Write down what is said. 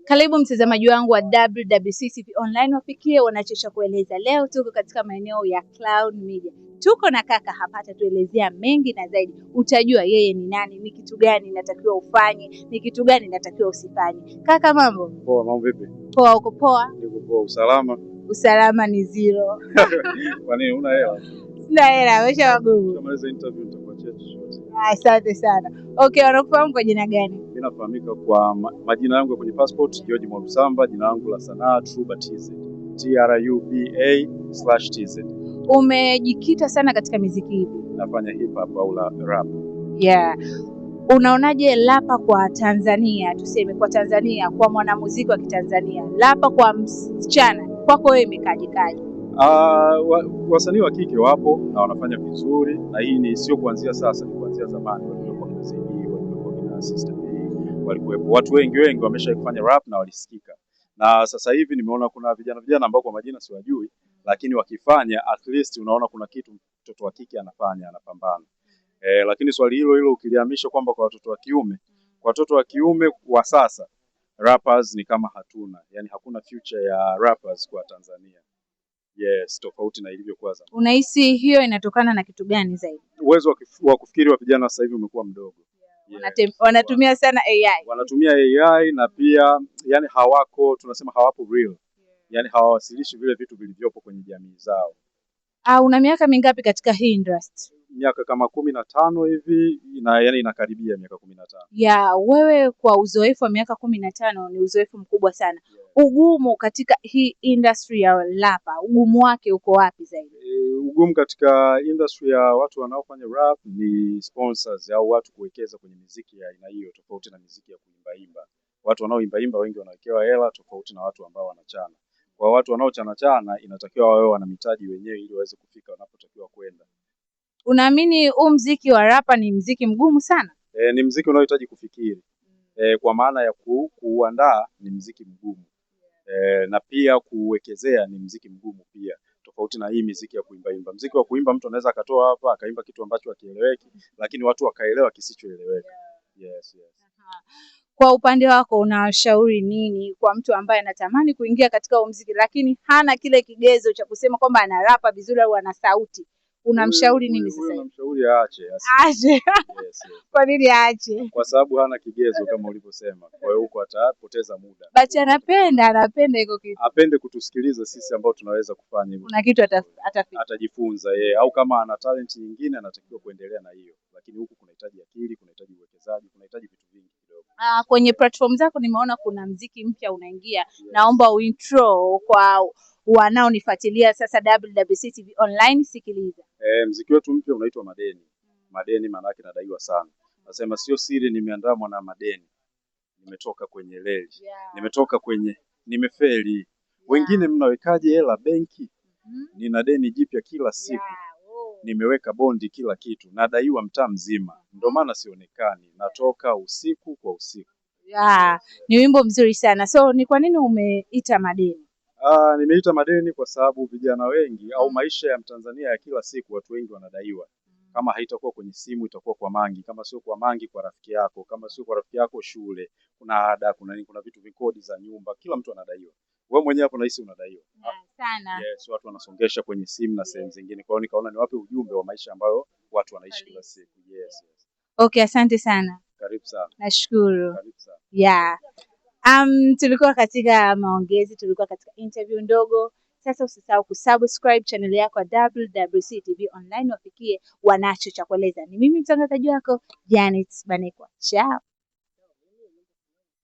Karibu mtazamaji wangu wa WWC TV Online, wafikie wanachocha kueleza. Leo tuko katika maeneo ya Cloud Media. Tuko na kaka hapa, atatuelezea mengi na zaidi. Utajua yeye ni nani, ni kitu gani natakiwa ufanye, ni kitu gani natakiwa usifanye. Kaka, mambo? Poa, mambo vipi? Poa, uko poa? Niko poa. Usalama? Usalama ni zero. Kwa nini una hela? Sina hela, wewe wagumu. Tumaliza interview nitakuachia chochote. Asante sana. Okay, wanakufahamu kwa jina gani? Mimi nafahamika kwa majina yangu kwenye passport, George Mwarusamba, jina langu la sanaa Truba TZ. TRUBA/TZ. Umejikita sana katika muziki hivi. Nafanya hip hop au rap. Yeah. Unaonaje lapa kwa Tanzania, tuseme kwa Tanzania, kwa mwanamuziki wa Kitanzania, lapa kwa msichana, kwako wewe imekaje kaje? Wasanii wa kike wapo na wanafanya vizuri, na hii ni sio kuanzia sasa, ni kuanzia zamani. Walikuwa kina CD, walikuwa kina Sister B, walikuwepo watu wengi wamesha kufanya rap na walisikika. Na sasa hivi nimeona kuna vijana ambao kwa majina siwajui, lakini wakifanya at least unaona kuna kitu mtoto wa kike anafanya, anapambana. Lakini swali hilo ukilihamisha kwamba kwa watoto wa kiume, kwa watoto wa kiume wa sasa rappers ni kama hatuna, yani hakuna future ya rappers kwa Tanzania. Yes, tofauti na ilivyokuwa zamani. Unahisi hiyo inatokana na kitu gani zaidi? Uwezo wa kufikiri wa vijana sasa hivi umekuwa mdogo. Yes. Wanatumia sana AI. Wanatumia AI na pia yani tunasema hawapo real. Yani hawawasilishi vile vitu vilivyopo kwenye jamii zao. Una miaka mingapi katika hii industry? Miaka kama 15 hivi, yani inakaribia miaka 15. Yeah, wewe kwa uzoefu wa miaka 15 ni uzoefu mkubwa sana. Yeah. Ugumu katika hii industry ya rapa, ugumu wake uko wapi zaidi? Ugumu katika industry ya watu wanaofanya rap ni sponsors au watu kuwekeza kwenye muziki ya aina hiyo, tofauti na muziki ya kuimba. Watu wanaoimba wengi wanawekewa hela, tofauti na watu ambao wanachana. Kwa watu wanaochana inatakiwa wawe wana mitaji wenyewe ili waweze kufika wanapotakiwa kwenda. Unaamini huu muziki wa rapa ni muziki mgumu sana? Ni muziki unaohitaji kufikiri. Kwa maana ya kuandaa ni muziki mgumu. Na pia kuwekezea ni muziki mgumu pia. Tofauti na hii muziki ya kuimba. Muziki wa kuimba mtu anaweza akatoa hapa akaimba kitu ambacho hakieleweki, lakini watu wakaelewa kisichoeleweka. Yes. Kwa upande wako unashauri nini kwa mtu ambaye anatamani kuingia katika muziki lakini hana kile kigezo cha kusema kwamba anarapa vizuri au ana sauti? Unamshauri nini sasa? Unamshauri aache. Yes. Kwa nini aache? Kwa sababu hana kigezo kama ulivyosema. Kwa hiyo huko atapoteza muda. But anapenda iko kitu. Apende kutusikiliza sisi ambao tunaweza kufanya hivyo. Kuna kitu atajifunza yeye, au kama ana talent nyingine anatakiwa kuendelea na hiyo. Lakini huku kunahitaji akili, kunahitaji uwekezaji, kunahitaji vitu vingi kidogo. Kwenye platform zako nimeona kuna muziki mpya unaingia. Yes. Naomba uintro kwa wanaonifuatilia sasa WWC TV Online, sikiliza. Muziki wetu mpya unaitwa Madeni. Madeni maana yake nadaiwa sana. Nasema sio siri, nimeandaa mwana madeni. Nimetoka kwenye reli. Yeah. Nimefeli. Wengine mnawekaje hela benki? Nina deni jipya kila siku. Yeah. Nimeweka bondi kila kitu. Nadaiwa mtaa mzima. Ndio maana sionekani. Natoka usiku kwa usiku. Yeah. Ni wimbo mzuri sana. So ni kwa nini umeita Madeni? Nimeita Madeni kwa sababu vijana wengi au maisha ya Mtanzania ya kila siku watu wengi wanadaiwa. Kama haitakuwa kwenye simu itakuwa kwa mangi, kama sio kwa mangi kwa rafiki yako, kama sio kwa rafiki yako shule, kuna ada, kuna vitu vikodi za nyumba, kila mtu anadaiwa. Wewe mwenyewe hapo unahisi unadaiwa. Sana. Yes, watu wanasongesha kwenye simu na sehemu zingine. Kwa hiyo nikaona niwape ujumbe wa maisha ambayo watu wanaishi kila siku. Yes. Okay, asante sana. Karibu sana. Nashukuru. Karibu sana. Yeah. Tulikuwa katika maongezi, tulikuwa katika interview ndogo. Sasa usisahau kusubscribe channel yako ya WWC TV Online, wafikie wanacho cha kueleza. Ni mimi mtangazaji wako Janet Banekwa. Ciao.